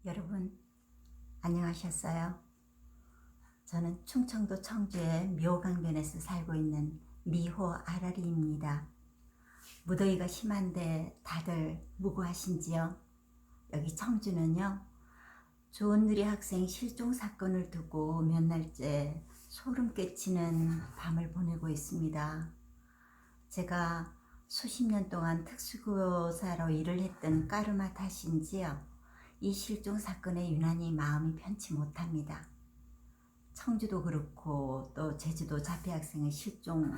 여러분 안녕하셨어요? 저는 충청도 청주의 묘강변에서 살고 있는 미호 아라리입니다. 무더위가 심한데 다들 무고하신지요? 여기 청주는요, 조은누리 학생 실종 사건을 두고 몇 날째 소름 끼치는 밤을 보내고 있습니다. 제가 수십 년 동안 특수교사로 일을 했던 까르마 탓인지요, 이 실종 사건에 유난히 마음이 편치 못합니다. 청주도 그렇고 또 제주도 자폐 학생의 실종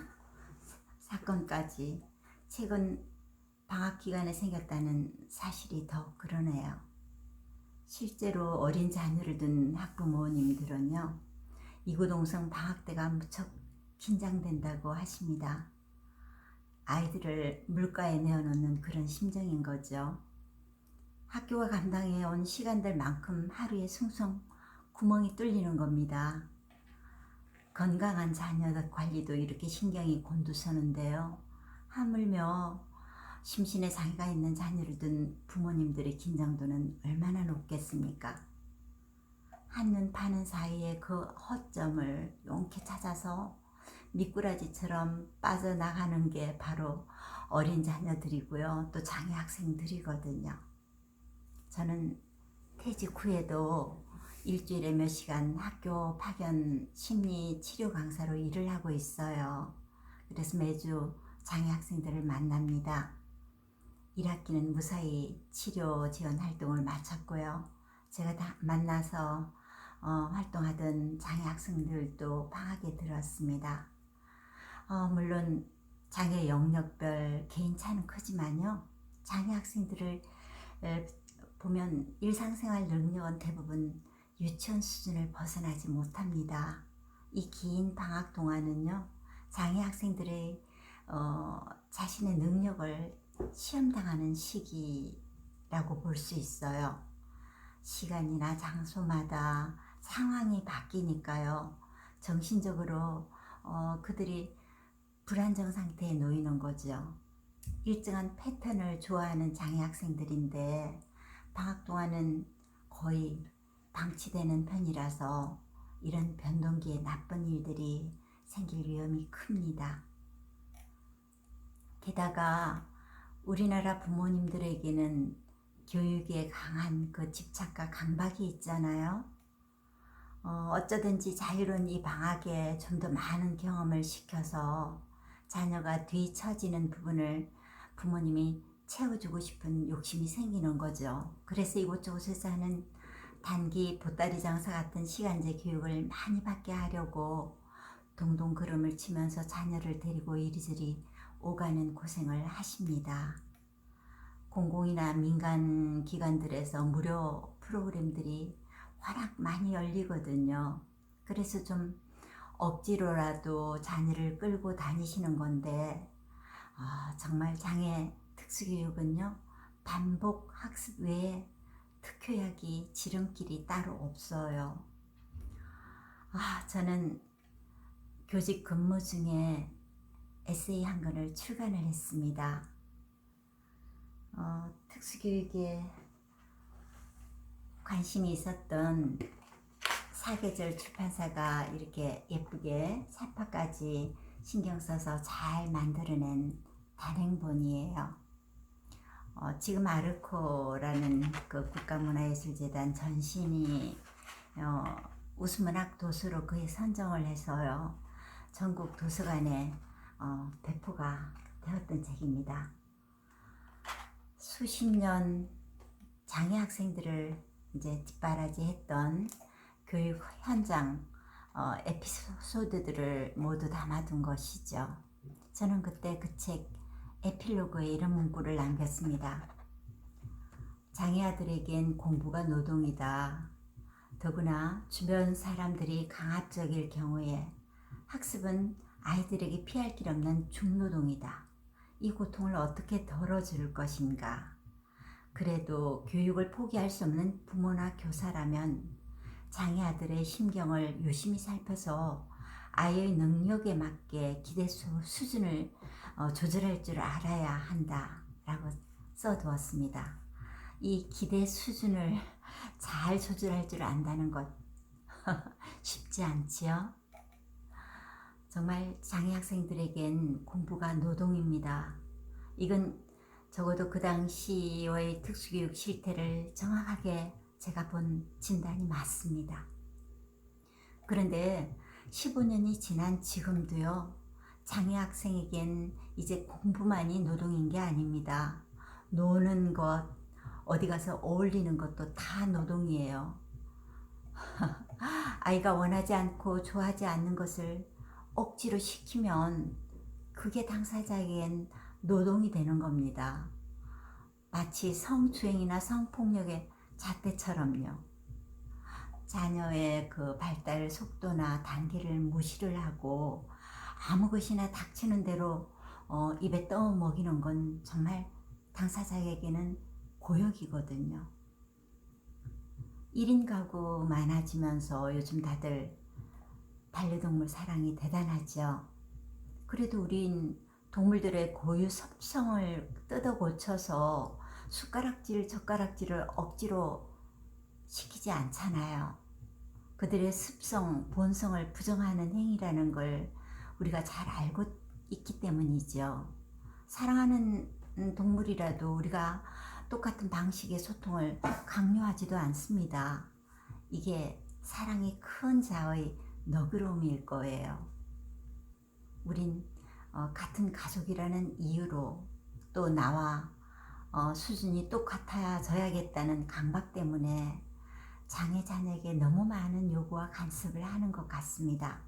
사건까지 최근 방학 기간에 생겼다는 사실이 더 그러네요. 실제로 어린 자녀를 둔 학부모님들은요, 이구동성 방학 때가 무척 긴장된다고 하십니다. 아이들을 물가에 내어놓는 그런 심정인 거죠. 학교가 감당해온 시간들만큼 하루에 숭숭 구멍이 뚫리는 겁니다. 건강한 자녀 관리도 이렇게 신경이 곤두서는데요, 하물며 심신에 장애가 있는 자녀를 둔 부모님들의 긴장도는 얼마나 높겠습니까? 한눈 파는 사이에 그 허점을 용케 찾아서 미꾸라지처럼 빠져나가는 게 바로 어린 자녀들이고요, 또 장애 학생들이거든요. 저는 퇴직 후에도 일주일에 몇 시간 학교 파견 심리 치료 강사로 일을 하고 있어요. 그래서 매주 장애 학생들을 만납니다. 1학기는 무사히 치료 지원 활동을 마쳤고요. 제가 다 만나서 활동하던 장애 학생들도 방학에 들었습니다. 물론 장애 영역별 개인차는 크지만요, 장애 학생들을 보면 일상생활 능력은 대부분 유치원 수준을 벗어나지 못합니다. 이 긴 방학 동안은요, 장애 학생들의 자신의 능력을 시험당하는 시기라고 볼 수 있어요. 시간이나 장소마다 상황이 바뀌니까요, 정신적으로 그들이 불안정 상태에 놓이는 거죠. 일정한 패턴을 좋아하는 장애 학생들인데 방학 동안은 거의 방치되는 편이라서 이런 변동기에 나쁜 일들이 생길 위험이 큽니다. 게다가 우리나라 부모님들에게는 교육에 강한 그 집착과 강박이 있잖아요. 어쩌든지 자유로운 이 방학에 좀 더 많은 경험을 시켜서 자녀가 뒤처지는 부분을 부모님이 채워주고 싶은 욕심이 생기는 거죠. 그래서 이곳저곳에서 하는 단기 보따리 장사 같은 시간제 교육을 많이 받게 하려고 동동 걸음을 치면서 자녀를 데리고 이리저리 오가는 고생을 하십니다. 공공이나 민간 기관들에서 무료 프로그램들이 워낙 많이 열리거든요. 그래서 좀 억지로라도 자녀를 끌고 다니시는 건데, 정말 장애 특수교육은요, 반복 학습 외에 특효약이 지름길이 따로 없어요. 저는 교직 근무 중에 에세이 한 권을 출간을 했습니다. 특수교육에 관심이 있었던 사계절 출판사가 이렇게 예쁘게 사파까지 신경 써서 잘 만들어낸 단행본이에요. 지금 아르코라는 그 국가문화예술재단 전신이 우수문학 도서로 그에 선정을 해서요, 전국 도서관에 배포가 되었던 책입니다. 수십 년 장애 학생들을 이제 뒷바라지했던 교육 현장 에피소드들을 모두 담아둔 것이죠. 저는 그때 그 책 에필로그에 이런 문구를 남겼습니다. 장애 아들에겐 공부가 노동이다. 더구나 주변 사람들이 강압적일 경우에 학습은 아이들에게 피할 길 없는 중노동이다. 이 고통을 어떻게 덜어줄 것인가. 그래도 교육을 포기할 수 없는 부모나 교사라면 장애 아들의 심경을 유심히 살펴서 아이의 능력에 맞게 기대 수준을 조절할 줄 알아야 한다라고 써두었습니다. 이 기대 수준을 잘 조절할 줄 안다는 것 쉽지 않지요? 정말 장애 학생들에겐 공부가 노동입니다. 이건 적어도 그 당시의 특수교육 실태를 정확하게 제가 본 진단이 맞습니다. 그런데 15년이 지난 지금도요, 장애 학생에겐 이제 공부만이 노동인 게 아닙니다. 노는 것, 어디 가서 어울리는 것도 다 노동이에요. 아이가 원하지 않고 좋아하지 않는 것을 억지로 시키면 그게 당사자에겐 노동이 되는 겁니다. 마치 성추행이나 성폭력의 잣대처럼요. 자녀의 그 발달 속도나 단계를 무시를 하고 아무 것이나 닥치는 대로 입에 떠 먹이는 건 정말 당사자에게는 고역이거든요. 1인 가구 많아지면서 요즘 다들 반려동물 사랑이 대단하죠. 그래도 우린 동물들의 고유 섭성을 뜯어 고쳐서 숟가락질, 젓가락질을 억지로 시키지 않잖아요. 그들의 습성, 본성을 부정하는 행위라는 걸 우리가 잘 알고 있기 때문이죠. 사랑하는 동물이라도 우리가 똑같은 방식의 소통을 강요하지도 않습니다. 이게 사랑의 큰 자의 너그러움일 거예요. 우린 같은 가족이라는 이유로 또 나와 수준이 똑같아져야겠다는 강박 때문에 장애 자녀에게 너무 많은 요구와 간섭을 하는 것 같습니다.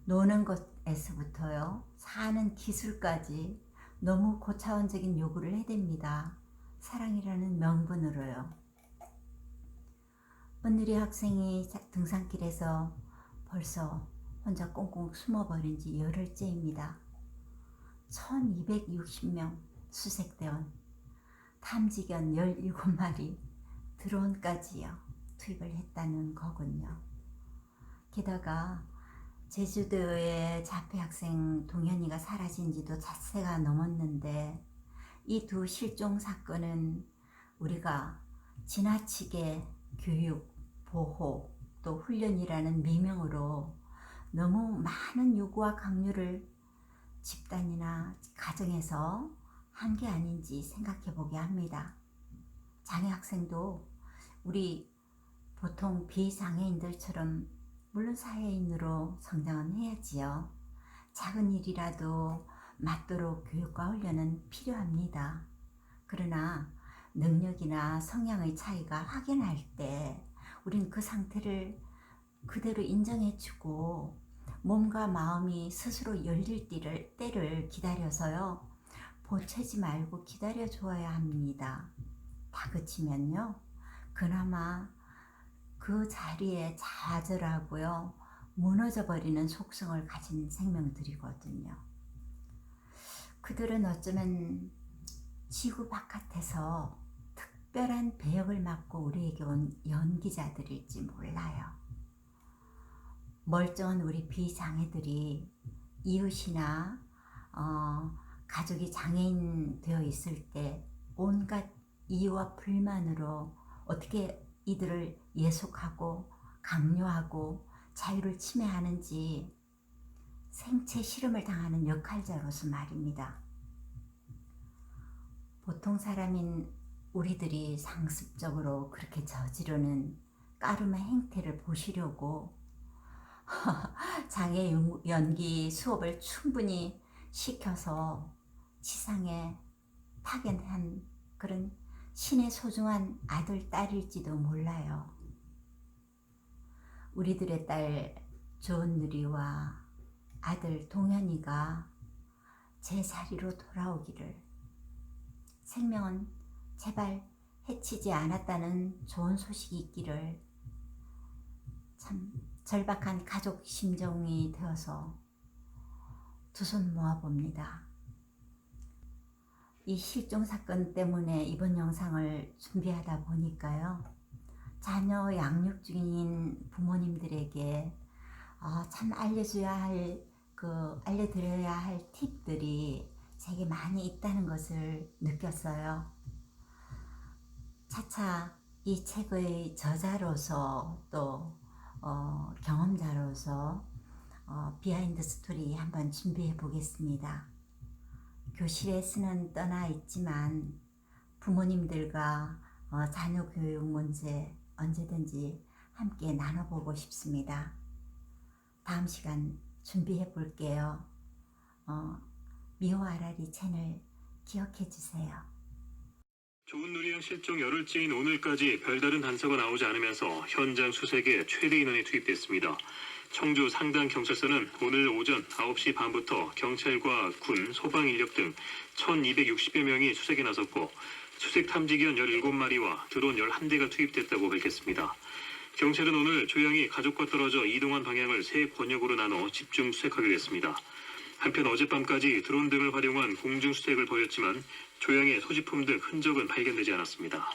노는 것에서부터요, 사는 기술까지 너무 고차원적인 요구를 해댑니다. 사랑이라는 명분으로요. 은유리 학생이 등산길에서 벌써 혼자 꽁꽁 숨어버린 지 열흘째입니다. 1260명 수색대원, 탐지견 17마리, 드론까지요 투입을 했다는 거군요. 게다가 제주도의 자폐 학생 동현이가 사라진 지도 닷새가 넘었는데 이 두 실종 사건은 우리가 지나치게 교육, 보호, 또 훈련이라는 미명으로 너무 많은 요구와 강요를 집단이나 가정에서 한 게 아닌지 생각해 보게 합니다. 장애 학생도 우리 보통 비장애인들처럼 물론 사회인으로 성장은 해야지요. 작은 일이라도 맞도록 교육과 훈련은 필요합니다. 그러나 능력이나 성향의 차이가 확연할 때 우린 그 상태를 그대로 인정해주고 몸과 마음이 스스로 열릴 때를 기다려서요, 보채지 말고 기다려 주어야 합니다. 다그치면요, 그나마 그 자리에 좌절하고요, 무너져 버리는 속성을 가진 생명들이거든요. 그들은 어쩌면 지구 바깥에서 특별한 배역을 맡고 우리에게 온 연기자들일지 몰라요. 멀쩡한 우리 비장애들이 이웃이나 가족이 장애인 되어 있을 때 온갖 이유와 불만으로 어떻게 이들을 예속하고 강요하고 자유를 침해하는지 생체 실험을 당하는 역할자로서 말입니다. 보통 사람인 우리들이 상습적으로 그렇게 저지르는 까름의 행태를 보시려고 장애 연기 수업을 충분히 시켜서 지상에 파견한 그런 신의 소중한 아들, 딸일지도 몰라요. 우리들의 딸 조은누리와 아들 동현이가 제 자리로 돌아오기를, 생명은 제발 해치지 않았다는 좋은 소식이 있기를 참 절박한 가족 심정이 되어서 두 손 모아봅니다. 이 실종 사건 때문에 이번 영상을 준비하다 보니까요, 자녀 양육 중인 부모님들에게 참 알려드려야 할 팁들이 제게 많이 있다는 것을 느꼈어요. 차차 이 책의 저자로서 또 경험자로서 비하인드 스토리 한번 준비해 보겠습니다. 교실에 쓰는 떠나 있지만 부모님들과 자녀 교육 문제 언제든지 함께 나눠보고 싶습니다. 다음 시간 준비해 볼게요. 미호 아라리 채널 기억해 주세요. 조은누리양 실종 열흘째인 오늘까지 별다른 단서가 나오지 않으면서 현장 수색에 최대 인원이 투입됐습니다. 청주 상당경찰서는 오늘 오전 9시 반부터 경찰과 군, 소방 인력 등 1260여 명이 수색에 나섰고 수색 탐지견 17마리와 드론 11대가 투입됐다고 밝혔습니다. 경찰은 오늘 조양이 가족과 떨어져 이동한 방향을 세 권역으로 나눠 집중 수색하기로 했습니다. 한편 어젯밤까지 드론 등을 활용한 공중 수색을 벌였지만 조양의 소지품 등 흔적은 발견되지 않았습니다.